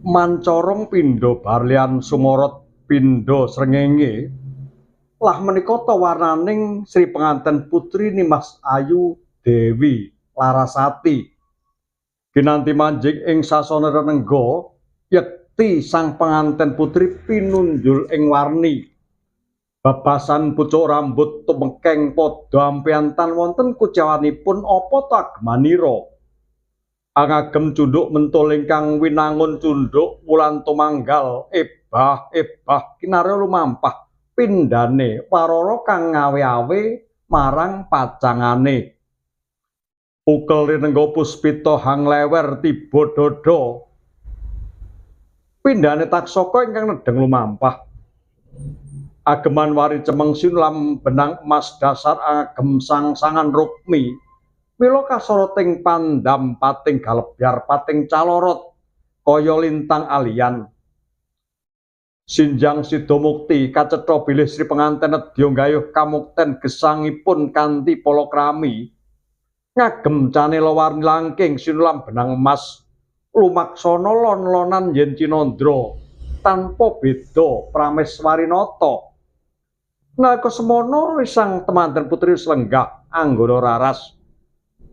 Mancorong pindha barlian sumorot pindha srengenge lah menika ta warnaning Sri penganten putri Nimas Ayu Dewi Larasati kinanti manjing ing sasana renengga yekti sang penganten putri pinunjul ing warni babasan pucuk rambut tumekeng padha ampiantan wonten kujawanipun apa ta agemanira angagem cunduk mentul ingkang winangun cunduk wulan tumanggal ebah kinarya lumampah pindhane warara kang ngawe-awe marang pacangane ukel rinengga puspita hang lewer tiba dada pindhane taksaka ingkang nedheng lumampah ageman wari cemeng sinulam benang emas dasar agem sang-sangan rukmi mila kasoroting pandam pating galebyar pating calorot kaya lintang alian sinjang sida mukti kacetha bilih Sri penganten nedya gayuh kamukten gesangipun kanthi palakrami ngagem canela warni langking sinulam benang emas lumaksana lon-lonan yen cinandra tanpa beda prameswarinata nalika semana risang temanten putri slenggah anggara raras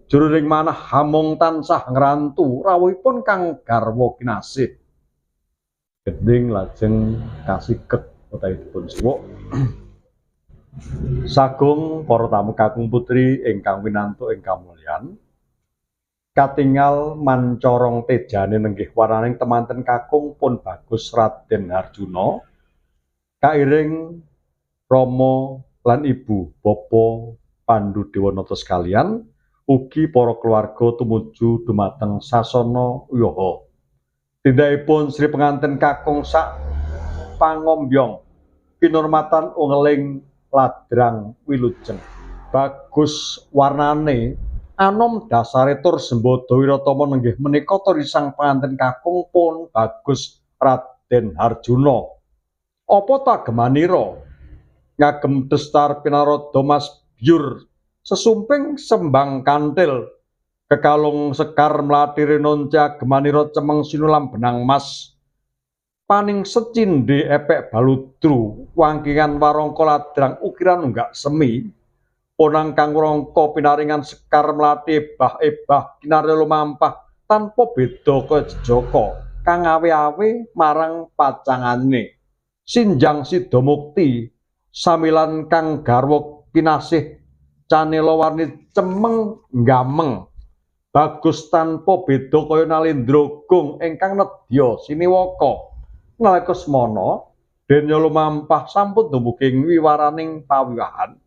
jururing manah hamung tansah ngrantu rawuhipun kang garwa kinasih gending lajeng kasiget utawi dipun suwuk sagung para tamu kakung putri ingkang winantuk ing kamulyan katingal mancorong tejane nenggih warnaning temanten kakung pun bagus Raden Harjuna kairing Rama lan Ibu Bapa Pandhu Dewanata sekalian ugi para keluarga tumuju dumateng sasana wiyaha. Tindakipun Sri penganten kakung sak pangombyong kinurmatan ungeling ladrang wilujeng. Bagus warnane anom dasare tur sembada wiratama nenggih menika risang penganten kakung pun bagus Raden Harjuna. Apa ta gemanira ngagem destar pinarada Mas Byur sesumping sembang kantil kekalung sekar mlati renonca gemanira cemeng sinulam benang emas paning secindhe epek baludru wangkingan warangka ladrang ukiran unggak semi ponang kang rangka pinaringan sekar mlati ebah kinarya lumampah tanpa beda kaya jejaka kang awe-awe marang pacangane sinjang sida mukti samilan kang garwa kinasih canela warni cemeng gameng bagus tanpa beda kaya nalendra gung ingkang nedya siniwaka nalika semana denya lumampah sampun dumugi wiwaraning pawiwahan